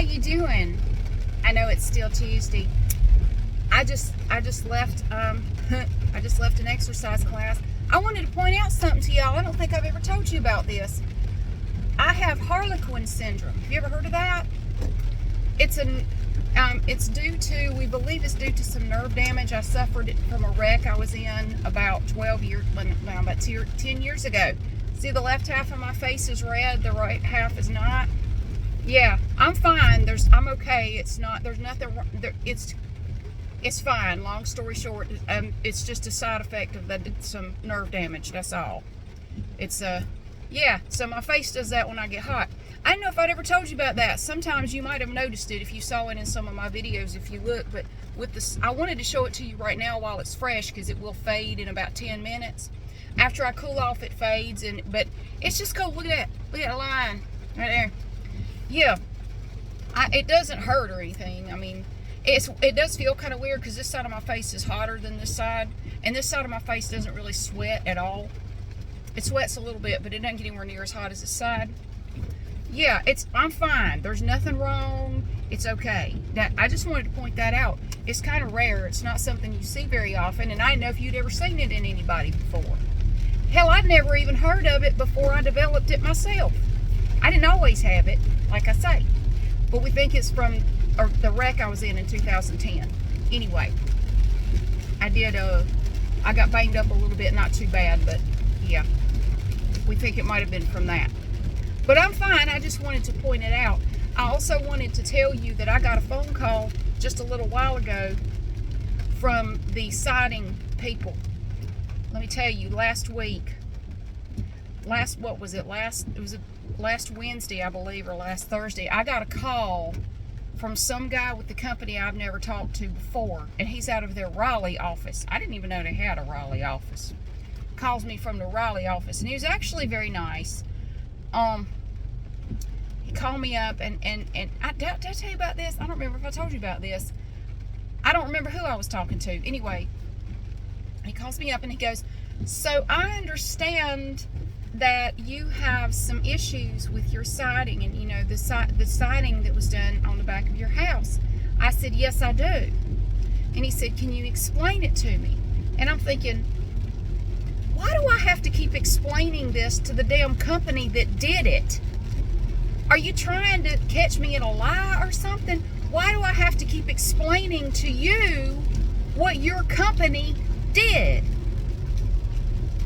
you doing? I know it's still Tuesday. I just left I just left an exercise class. I wanted to point out something to y'all. I don't think I've ever told you about this. I have Harlequin syndrome. Have you ever heard of that? It's due to, we believe it's due to some nerve damage. I suffered it from a wreck I was in about 10 years ago. See, the left half of my face is red, the right half is not. Yeah, I'm fine. I'm okay. There's nothing wrong. It's fine. Long story short, it's just a side effect of some nerve damage. That's all. Yeah, so my face does that when I get hot. I don't know if I'd ever told you about that. Sometimes you might have noticed it if you saw it in some of my videos if you look, but with this, I wanted to show it to you right now while it's fresh because it will fade in about 10 minutes. After I cool off, it fades, but it's just cool. Look at that. Look at that line right there. Yeah, it doesn't hurt or anything. I mean, it does feel kind of weird because this side of my face is hotter than this side, and this side of my face doesn't really sweat at all. It sweats a little bit, but it doesn't get anywhere near as hot as this side. Yeah, I'm fine. There's nothing wrong. It's okay. I just wanted to point that out. It's kind of rare. It's not something you see very often, and I didn't know if you'd ever seen it in anybody before. Hell, I'd never even heard of it before I developed it myself. I didn't always have it, like I say, but we think it's from the wreck I was in 2010. Anyway, I got banged up a little bit, not too bad, but yeah, we think it might have been from that. But I'm fine. I just wanted to point it out. I also wanted to tell you that I got a phone call just a little while ago from the siding people. Let me tell you, last Wednesday, I believe, or last Thursday, I got a call from some guy with the company I've never talked to before, and he's out of their Raleigh office. I didn't even know they had a Raleigh office. Calls me from the Raleigh office, and he was actually very nice. He called me up, and did I tell you about this? I don't remember if I told you about this. I don't remember who I was talking to. Anyway, he calls me up and he goes, so I understand that you have some issues with your siding and, you know, the siding that was done on the back of your house. I said, yes, I do. And he said, can you explain it to me? And I'm thinking, why do I have to keep explaining this to the damn company that did it? Are you trying to catch me in a lie or something? Why do I have to keep explaining to you what your company did?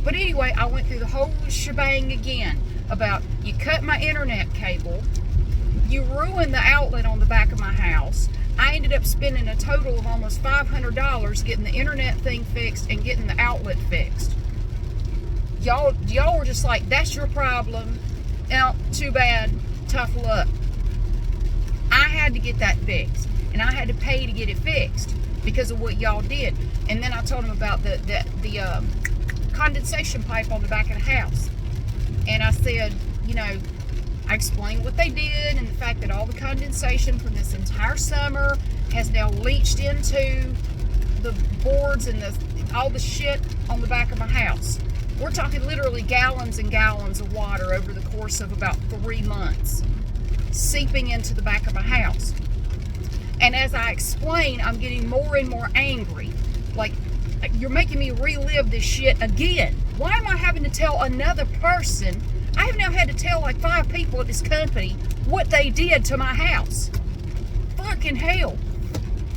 But anyway, I went through the whole shebang again about you cut my internet cable, you ruined the outlet on the back of my house. I ended up spending a total of almost $500 getting the internet thing fixed and getting the outlet fixed. Y'all were just like, that's your problem. Now, too bad, tough luck. I had to get that fixed, and I had to pay to get it fixed because of what y'all did. And then I told him about the condensation pipe on the back of the house. And I said, you know, I explained what they did and the fact that all the condensation from this entire summer has now leached into the boards and all the shit on the back of my house. We're talking literally gallons and gallons of water over the course of about 3 months seeping into the back of my house. And as I explain, I'm getting more and more angry. Like, you're making me relive this shit again. Why am I having to tell another person? I have now had to tell like 5 people at this company what they did to my house. Fucking hell.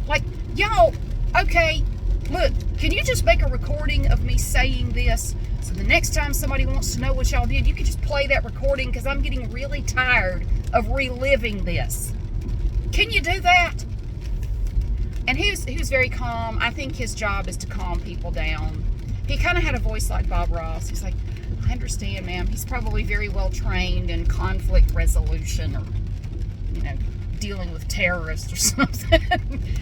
Like, y'all, okay, look, can you just make a recording of me saying this? So the next time somebody wants to know what y'all did, you can just play that recording because I'm getting really tired of reliving this. Can you do that? And he was very calm. I think his job is to calm people down. He kind of had a voice like Bob Ross. He's like, I understand, ma'am. He's probably very well trained in conflict resolution or, you know, dealing with terrorists or something.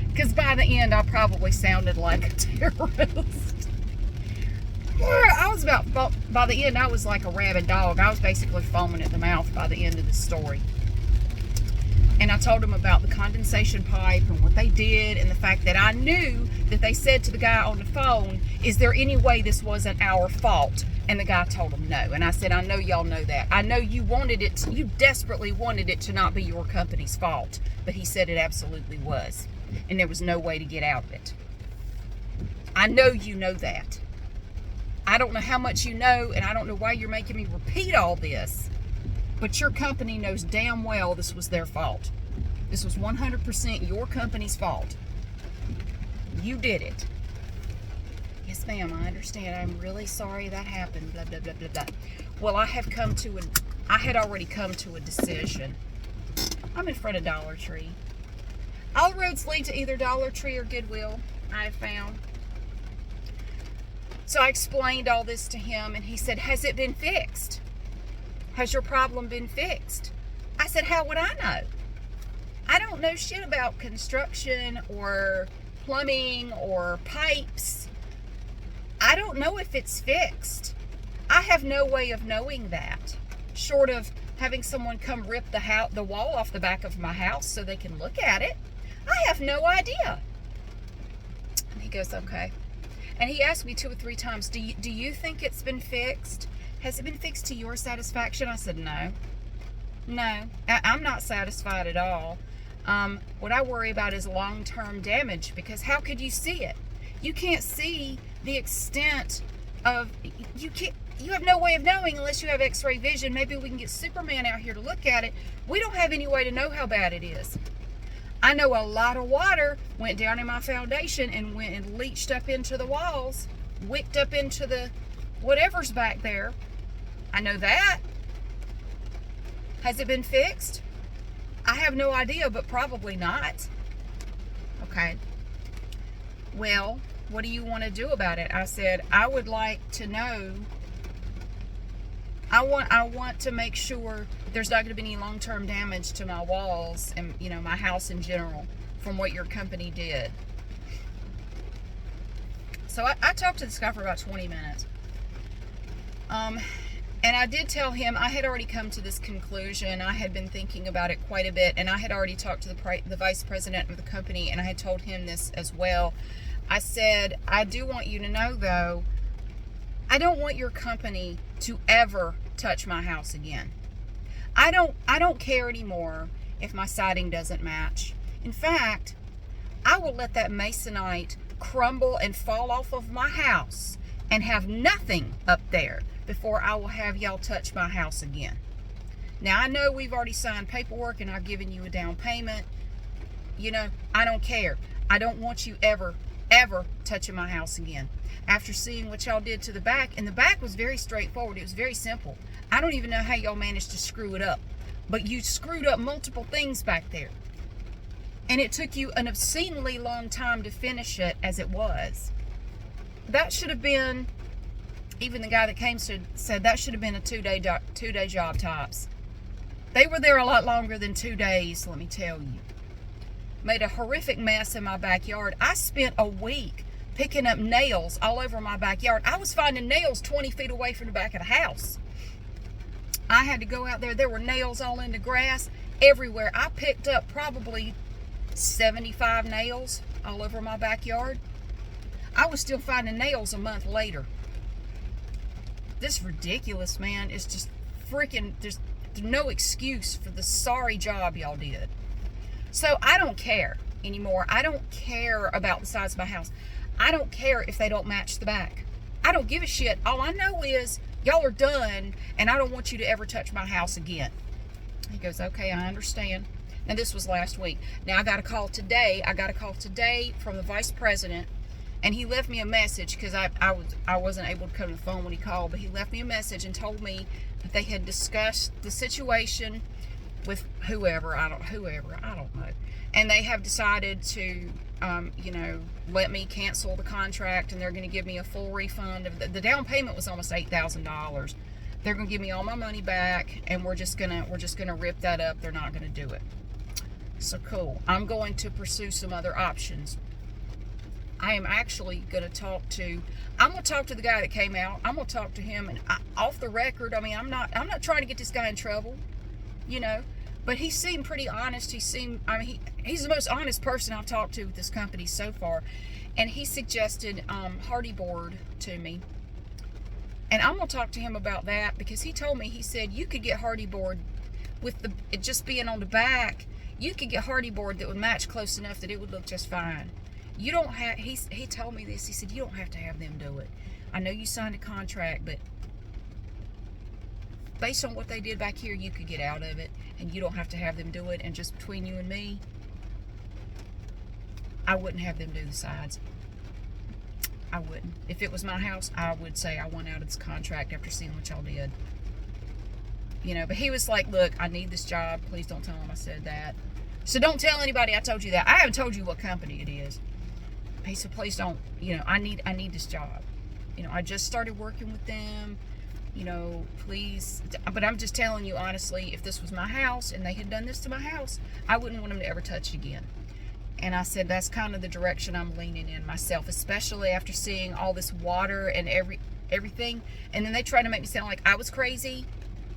Because by the end, I probably sounded like a terrorist. I was by the end, I was like a rabid dog. I was basically foaming at the mouth by the end of the story. And I told him about the condensation pipe and what they did, and the fact that I knew that they said to the guy on the phone, is there any way this wasn't our fault? And the guy told him no. And I said, I know y'all know that. I know you wanted it, you desperately wanted it to not be your company's fault. But he said it absolutely was. And there was no way to get out of it. I know you know that. I don't know how much you know, and I don't know why you're making me repeat all this. But your company knows damn well this was their fault. This was 100% your company's fault. You did it. Yes, ma'am, I understand. I'm really sorry that happened. Blah, blah, blah, blah, blah. Well, I had already come to a decision. I'm in front of Dollar Tree. All roads lead to either Dollar Tree or Goodwill, I have found. So I explained all this to him, and he said, has it been fixed? Has your problem been fixed? I said, how would I know? I don't know shit about construction or plumbing or pipes. I don't know if it's fixed. I have no way of knowing that, short of having someone come rip the wall off the back of my house so they can look at it. I have no idea. And he goes, okay. And he asked me 2 or 3 times, do you think it's been fixed? Has it been fixed to your satisfaction? I said, no. No, I'm not satisfied at all. What I worry about is long-term damage, because how could you see it? You can't see the extent of, you have no way of knowing unless you have x-ray vision. Maybe we can get Superman out here to look at it. We don't have any way to know how bad it is. I know a lot of water went down in my foundation and went and leached up into the walls, wicked up into the whatever's back there. I know that. Has it been fixed? I have no idea, but probably not. Okay. Well, what do you want to do about it? I said, I would like to know. I want to make sure there's not going to be any long-term damage to my walls and, you know, my house in general from what your company did. So I talked to this guy for about 20 minutes. And I did tell him I had already come to this conclusion. I had been thinking about it quite a bit, and I had already talked to the vice president of the company, and I had told him this as well. I said, I do want you to know, though, I don't want your company to ever touch my house again. I don't care anymore if my siding doesn't match. In fact, I will let that masonite crumble and fall off of my house and have nothing up there before I will have y'all touch my house again. Now, I know we've already signed paperwork and I've given you a down payment. You know, I don't care. I don't want you ever touching my house again. After seeing what y'all did to the back, and the back was very straightforward. It was very simple. I don't even know how y'all managed to screw it up, but you screwed up multiple things back there. And it took you an obscenely long time to finish it as it was. That should have been, even the guy that came said that should have been a two-day job tops. They were there a lot longer than 2 days, let me tell you. Made a horrific mess in my backyard. I spent a week picking up nails all over my backyard. I was finding nails 20 feet away from the back of the house. I had to go out there. There were nails all in the grass everywhere. I picked up probably 75 nails all over my backyard. I was still finding nails a month later. This ridiculous, man. It's just freaking, there's no excuse for the sorry job y'all did. So I don't care anymore. I don't care about the size of my house. I don't care if they don't match the back. I don't give a shit. All I know is y'all are done, and I don't want you to ever touch my house again. He goes, okay, I understand. Now, this was last week. Now, I got a call today. From the vice president, and he left me a message because I wasn't able to come to the phone when he called, but he left me a message and told me that they had discussed the situation with whoever, I don't know. And they have decided to, let me cancel the contract, and they're going to give me a full refund. The down payment was almost $8,000. They're going to give me all my money back, and we're just gonna rip that up. They're not going to do it. So cool. I'm going to pursue some other options. I am actually going to talk to the guy that came out. I'm going to talk to him, and off the record, I mean, I'm not trying to get this guy in trouble, But he seemed pretty honest. He's the most honest person I've talked to with this company so far. And he suggested Hardy Board to me. And I'm going to talk to him about that, because he told me, he said, you could get Hardy Board with it just being on the back. You could get Hardy Board that would match close enough that it would look just fine. You don't have, he told me this, he said, you don't have to have them do it. I know you signed a contract, but based on what they did back here, you could get out of it, and you don't have to have them do it. And just between you and me, I wouldn't have them do the sides. I wouldn't. If it was my house, I would say I want out of this contract after seeing what y'all did. You know, but he was like, look, I need this job. Please don't tell him I said that. So don't tell anybody I told you that. I haven't told you what company it is. He said, please don't, you know, I need this job. You know, I just started working with them. You know, please. But I'm just telling you honestly, if this was my house and they had done this to my house, I wouldn't want them to ever touch it again. And I said, that's kind of the direction I'm leaning in myself, especially after seeing all this water and everything. And then they tried to make me sound like I was crazy,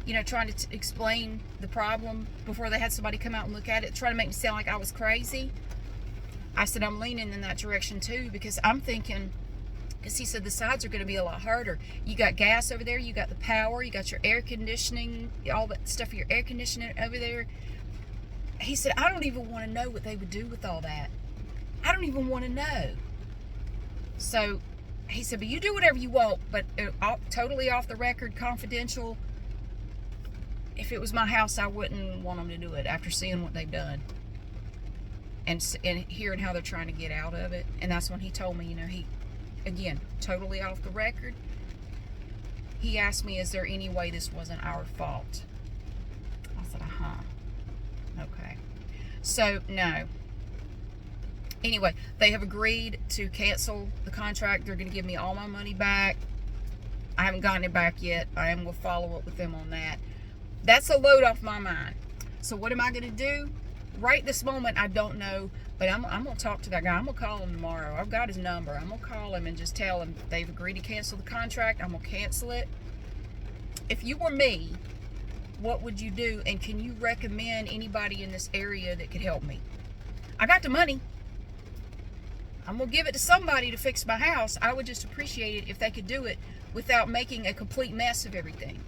you know, trying to explain the problem before they had somebody come out and look at it, trying to make me sound like I was crazy. I said, I'm leaning in that direction too, because I'm thinking, because he said the sides are going to be a lot harder. You got gas over there, you got the power, you got your air conditioning, all that stuff for your air conditioning over there. He said, I don't even want to know what they would do with all that. I don't even want to know. So he said, but you do whatever you want, but totally off the record, confidential. If it was my house, I wouldn't want them to do it after seeing what they've done and hearing how they're trying to get out of it. And that's when he told me, you know, again, totally off the record, he asked me, is there any way this wasn't our fault? I said, okay. So, no. Anyway, they have agreed to cancel the contract. They're going to give me all my money back. I haven't gotten it back yet. I am going to follow up with them on that. That's a load off my mind. So what am I going to do? Right this moment, I don't know. But I'm going to talk to that guy. I'm going to call him tomorrow. I've got his number. I'm going to call him and just tell him they've agreed to cancel the contract. I'm going to cancel it. If you were me, what would you do? And can you recommend anybody in this area that could help me? I got the money. I'm going to give it to somebody to fix my house. I would just appreciate it if they could do it without making a complete mess of everything.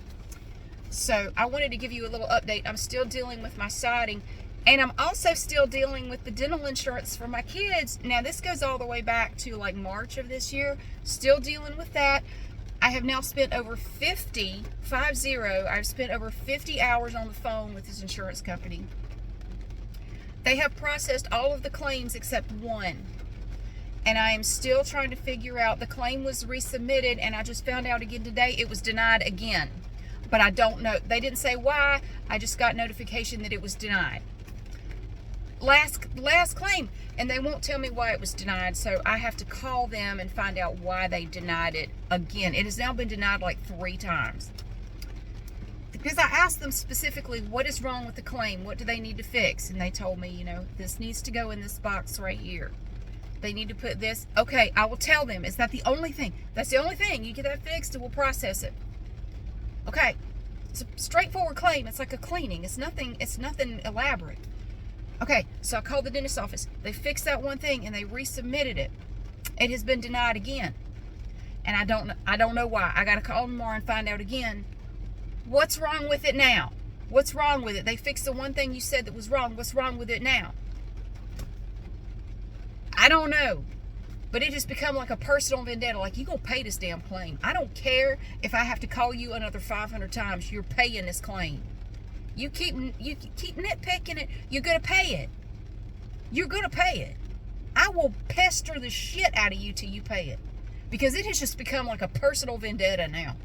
So I wanted to give you a little update. I'm still dealing with my siding, and I'm also still dealing with the dental insurance for my kids. Now this goes all the way back to like March of this year. Still dealing with that. I have now spent over 50 hours on the phone with this insurance company. They have processed all of the claims except one. And I am still trying to figure out, the claim was resubmitted, and I just found out again today it was denied again. But I don't know. They didn't say why. I just got notification that it was denied. Last claim, and they won't tell me why it was denied, so I have to call them and find out why they denied it again. It has now been denied like 3 times. Because I asked them specifically, what is wrong with the claim? What do they need to fix? And they told me, you know, this needs to go in this box right here. They need to put this. Okay, I will tell them. Is that the only thing? That's the only thing. You get that fixed and we'll process it. Okay. It's a straightforward claim. It's like a cleaning. It's nothing elaborate. Okay, so I called the dentist's office. They fixed that one thing and they resubmitted it. It has been denied again. And I don't know why. I got to call them tomorrow and find out again. What's wrong with it now? What's wrong with it? They fixed the one thing you said that was wrong. What's wrong with it now? I don't know. But it has become like a personal vendetta. Like, you gonna pay this damn claim. I don't care if I have to call you another 500 times. You're paying this claim. You keep nitpicking it. You're gonna pay it. You're gonna pay it. I will pester the shit out of you till you pay it. Because it has just become like a personal vendetta now.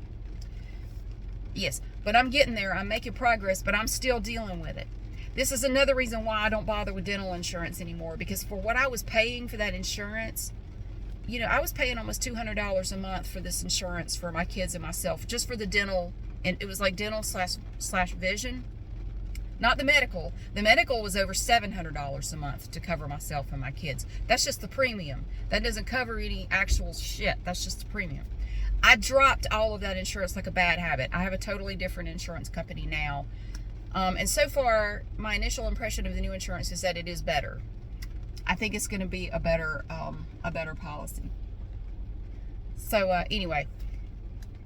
Yes, but I'm getting there. I'm making progress, but I'm still dealing with it. This is another reason why I don't bother with dental insurance anymore. Because for what I was paying for that insurance, you know, I was paying almost $200 a month for this insurance for my kids and myself, just for the dental. And it was like dental slash vision. Not the medical. The medical was over $700 a month to cover myself and my kids. That's just the premium. That doesn't cover any actual shit. That's just the premium. I dropped all of that insurance like a bad habit. I have a totally different insurance company now. And so far, my initial impression of the new insurance is that it is better. I think it's going to be a better policy. So anyway,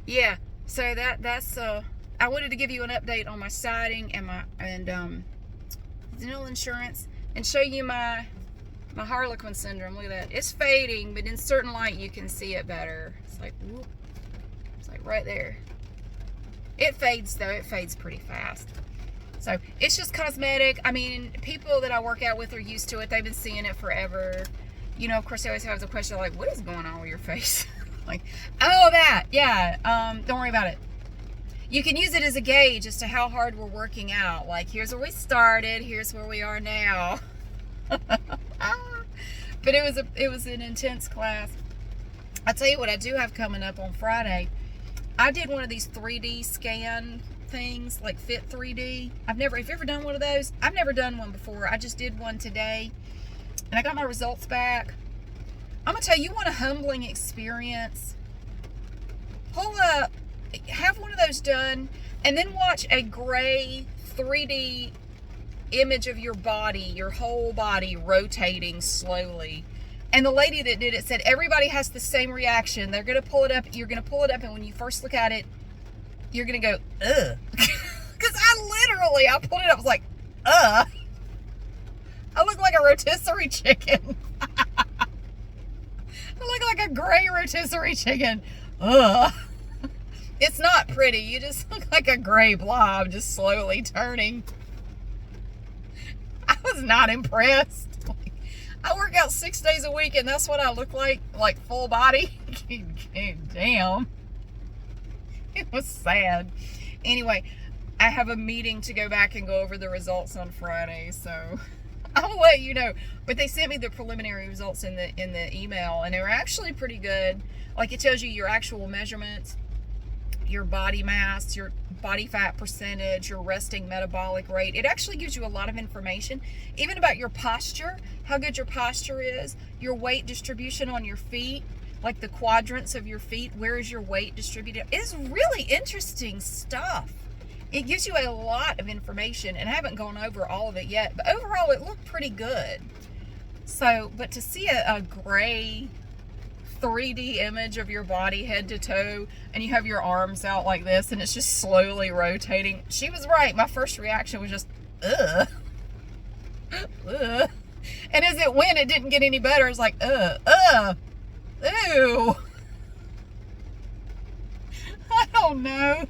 yeah. So that's I wanted to give you an update on my siding and my dental insurance, and show you my Harlequin syndrome. Look at that. It's fading, but in certain light you can see it better. It's like, whoop. It's like right there. It fades though. It fades pretty fast. So it's just cosmetic. I mean, people that I work out with are used to it. They've been seeing it forever. You know, of course, they always have the question like, what is going on with your face? Like, oh, that. Yeah. Don't worry about it. You can use it as a gauge as to how hard we're working out. Like, here's where we started. Here's where we are now. But it was an intense class. I'll tell you what I do have coming up on Friday. I did one of these 3D scan things, like Fit 3D. Have you ever done one of those? I've never done one before. I just did one today, and I got my results back. I'm gonna tell you, you want a humbling experience? Pull up, have one of those done, and then watch a gray 3D image of your body, your whole body rotating slowly. And the lady that did it said everybody has the same reaction. They're gonna pull it up. You're gonna pull it up, and when you first look at it, you're gonna go, ugh. Because I pulled it up, I was like, ugh. I look like a rotisserie chicken. I look like a gray rotisserie chicken. Ugh. It's not pretty. You just look like a gray blob just slowly turning. I was not impressed. I work out 6 days a week, and that's what I look like full body. Damn. It was sad. Anyway, I have a meeting to go back and go over the results on Friday, so I'll let you know. But they sent me the preliminary results in the email, and they were actually pretty good. Like, it tells you your actual measurements, your body mass, your body fat percentage, your resting metabolic rate. It actually gives you a lot of information, even about your posture, how good your posture is, your weight distribution on your feet, like the quadrants of your feet. Where is your weight distributed? It's really interesting stuff. It gives you a lot of information, and I haven't gone over all of it yet, but overall it looked pretty good. So, but to see a gray 3D image of your body head to toe, and you have your arms out like this, and it's just slowly rotating. She was right. My first reaction was just, ugh. Ugh. And as it went, it didn't get any better. It's like, ew. I don't know.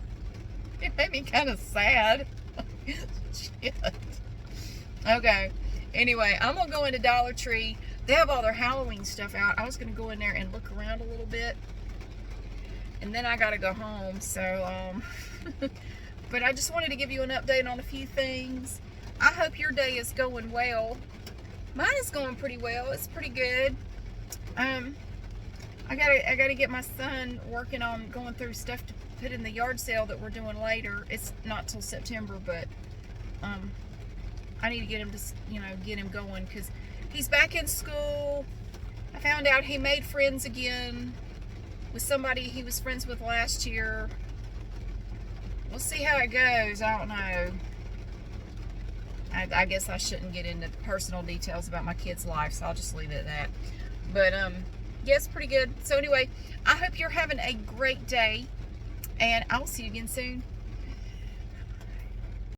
It made me kind of sad. Shit. Okay. Anyway, I'm going to go into Dollar Tree. They have all their Halloween stuff out. I was going to go in there and look around a little bit. And then I got to go home. So, but I just wanted to give you an update on a few things. I hope your day is going well. Mine is going pretty well. It's pretty good. I gotta get my son working on going through stuff to put in the yard sale that we're doing later. It's not till September, but I need to get him to, get him going, because he's back in school. I found out he made friends again with somebody he was friends with last year. We'll see how it goes. I don't know. I guess I shouldn't get into personal details about my kid's life, so I'll just leave it at that. But, yeah, it's pretty good. So anyway, I hope you're having a great day, and I'll see you again soon.